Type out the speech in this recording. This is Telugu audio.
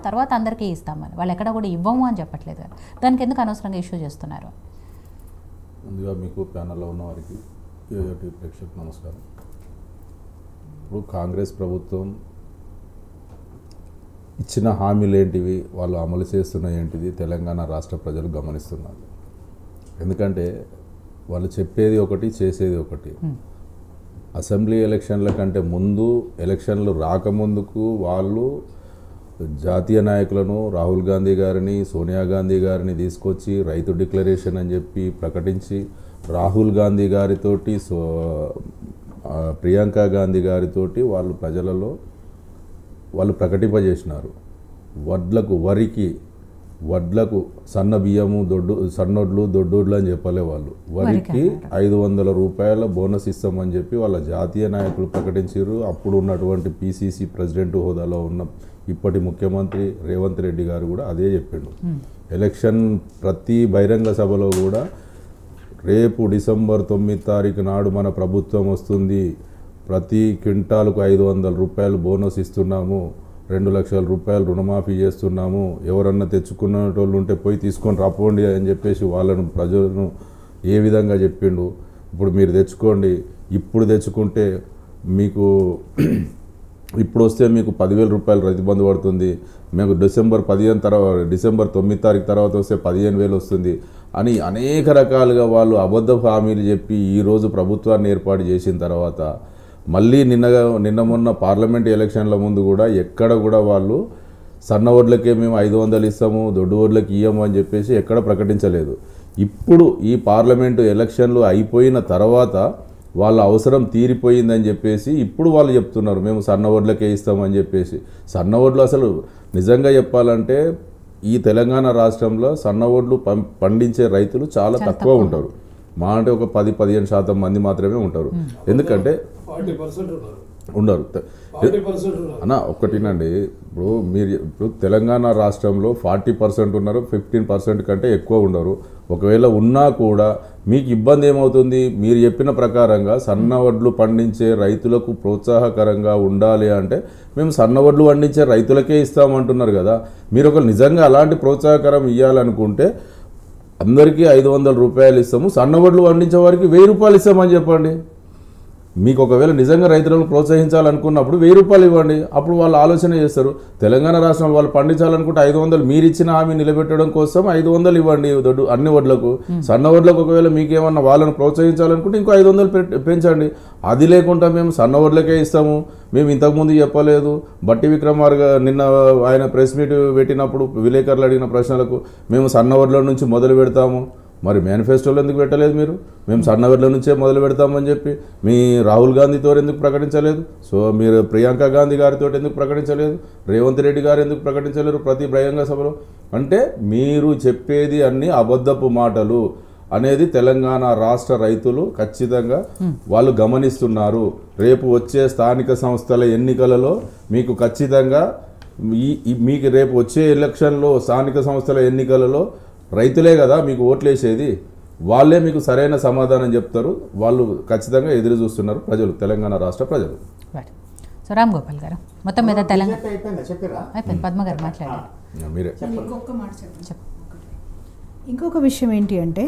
తర్వాత అందరికీ ఇస్తామని. వాళ్ళు ఎక్కడ కూడా ఇవ్వము అని చెప్పట్లేదు కదా, దానికి ఎందుకు అనవసరంగా ఇష్యూ చేస్తున్నారు? ముందుగా మీకు ప్యానల్లో ఉన్న వారికి యోయోటి ప్రేక్షకు నమస్కారం. ఇప్పుడు కాంగ్రెస్ ప్రభుత్వం ఇచ్చిన హామీలు ఏంటివి, వాళ్ళు అమలు చేస్తున్న ఏంటిది తెలంగాణ రాష్ట్ర ప్రజలు గమనిస్తున్నారు. ఎందుకంటే వాళ్ళు చెప్పేది ఒకటి, చేసేది ఒకటి. అసెంబ్లీ ఎలక్షన్ల కంటే ముందు, ఎలక్షన్లు రాకముందుకు వాళ్ళు జాతీయ నాయకులను రాహుల్ గాంధీ గారిని, సోనియా గాంధీ గారిని తీసుకొచ్చి రైతు డిక్లరేషన్ అని చెప్పి ప్రకటించి, రాహుల్ గాంధీ గారితోటి ప్రియాంక గాంధీ గారితోటి వాళ్ళు ప్రజలలో వాళ్ళు ప్రకటింపజేసినారు. వడ్లకు సన్న బియ్యము, సన్నొడ్లు, దొడ్డోడ్లు అని చెప్పలే వాళ్ళు. వరికి 500 రూపాయల బోనస్ ఇస్తామని చెప్పి వాళ్ళ జాతీయ నాయకులు ప్రకటించారు. అప్పుడు ఉన్నటువంటి పిసిసి ప్రెసిడెంట్ హోదాలో ఉన్న ఇప్పటి ముఖ్యమంత్రి రేవంత్ రెడ్డి గారు కూడా అదే చెప్పిండు. ఎలక్షన్ ప్రతి బహిరంగ సభలో కూడా రేపు డిసెంబర్ 9 తారీఖు నాడు మన ప్రభుత్వం వస్తుంది, ప్రతి క్వింటాలకు 500 రూపాయలు బోనస్ ఇస్తున్నాము, 2 లక్షల రూపాయలు రుణమాఫీ చేస్తున్నాము, ఎవరన్నా తెచ్చుకున్నటోళ్ళు ఉంటే పోయి తీసుకొని రాపోండి అని చెప్పేసి వాళ్ళను ప్రజలను ఏ విధంగా చెప్పిండు. ఇప్పుడు మీరు తెచ్చుకోండి, ఇప్పుడు తెచ్చుకుంటే మీకు ఇప్పుడు వస్తే మీకు 10,000 రూపాయలు రైతు బంధు పడుతుంది, మీకు డిసెంబర్ 9 తారీఖు తర్వాత వస్తే 15,000 వస్తుంది అని అనేక రకాలుగా వాళ్ళు అబద్ధ హామీలు చెప్పి ఈరోజు ప్రభుత్వాన్ని ఏర్పాటు చేసిన తర్వాత మళ్ళీ నిన్న మొన్న పార్లమెంట్ ఎలక్షన్ల ముందు కూడా ఎక్కడ కూడా వాళ్ళు సన్న ఓట్లకే మేము 500 ఇస్తాము, దొడ్డు ఓట్లకి ఇయ్యము అని చెప్పేసి ఎక్కడ ప్రకటించలేదు. ఇప్పుడు ఈ పార్లమెంటు ఎలక్షన్లు అయిపోయిన తర్వాత వాళ్ళ అవసరం తీరిపోయిందని చెప్పేసి ఇప్పుడు వాళ్ళు చెప్తున్నారు మేము సన్న ఓట్లకే ఇస్తామని చెప్పేసి. సన్న ఓట్లు అసలు నిజంగా చెప్పాలంటే ఈ తెలంగాణ రాష్ట్రంలో సన్న ఓట్లు పండించే రైతులు చాలా తక్కువ ఉంటారు. మా అంటే ఒక 10-15% మంది మాత్రమే ఉంటారు. ఎందుకంటే ఉండరు అన్న. ఒక్కటినండి, ఇప్పుడు తెలంగాణ రాష్ట్రంలో 40% ఉన్నారు, 15% కంటే ఎక్కువ ఉండరు. ఒకవేళ ఉన్నా కూడా మీకు ఇబ్బంది ఏమవుతుంది? మీరు చెప్పిన ప్రకారంగా సన్న వడ్లు పండించే రైతులకు ప్రోత్సాహకరంగా ఉండాలి అంటే మేము సన్న వడ్లు పండించే రైతులకే ఇస్తామంటున్నారు కదా. మీరు ఒకవేళ నిజంగా అలాంటి ప్రోత్సాహకరం ఇవ్వాలనుకుంటే అందరికీ 500 రూపాయలు ఇస్తాము, సన్న వడ్లు పండించే వారికి 1000 రూపాయలు ఇస్తామని చెప్పండి. మీకు ఒకవేళ నిజంగా రైతులను ప్రోత్సహించాలనుకున్నప్పుడు 1000 రూపాయలు ఇవ్వండి. అప్పుడు వాళ్ళు ఆలోచన చేస్తారు. తెలంగాణ రాష్ట్రంలో వాళ్ళు పండించాలనుకుంటే 500, మీరు ఇచ్చిన హామీ నిలబెట్టడం కోసం 500 ఇవ్వండి అన్ని వడ్లకు. సన్న వడ్లకు ఒకవేళ మీకేమన్నా వాళ్ళని ప్రోత్సహించాలనుకుంటే ఇంకో 500 పెంచండి. అది లేకుండా మేము సన్న వడ్లకే ఇస్తాము, మేము ఇంతకుముందు చెప్పలేదు. బట్టి విక్రమార్క నిన్న ఆయన ప్రెస్ మీట్ పెట్టినప్పుడు విలేకరులు అడిగిన ప్రశ్నలకు మేము సన్న వడ్ల నుంచి మొదలు పెడతాము, మరి మేనిఫెస్టోలో ఎందుకు పెట్టలేదు? మీరు మేము సన్న వడ్ల నుంచే మొదలు పెడతామని చెప్పి మీ రాహుల్ గాంధీతో ఎందుకు ప్రకటించలేదు? సో మీరు ప్రియాంక గాంధీ గారితో ఎందుకు ప్రకటించలేదు? రేవంత్ రెడ్డి గారు ఎందుకు ప్రకటించలేరు ప్రతి బహిరంగ సభలో? అంటే మీరు చెప్పేది అన్ని అబద్ధపు మాటలు అనేది తెలంగాణ రాష్ట్ర రైతులు ఖచ్చితంగా వాళ్ళు గమనిస్తున్నారు. రేపు వచ్చే స్థానిక సంస్థల ఎన్నికలలో మీకు ఖచ్చితంగా మీకు రేపు వచ్చే ఎలక్షన్లో స్థానిక సంస్థల ఎన్నికలలో రైతులే కదా మీకు ఓట్లేసేది, వాళ్ళే మీకు సరైన సమాధానం చెప్తారు. వాళ్ళు ఖచ్చితంగా ఎదురు చూస్తున్నారు ప్రజలు, తెలంగాణ రాష్ట్ర ప్రజలు. సో రామ్ గోపాల్ గారు, మొత్తం మీద తెలంగాణ అయిపోయింది. పద్మ గారు మాట్లాడారు. ఇంకొక విషయం ఏంటి అంటే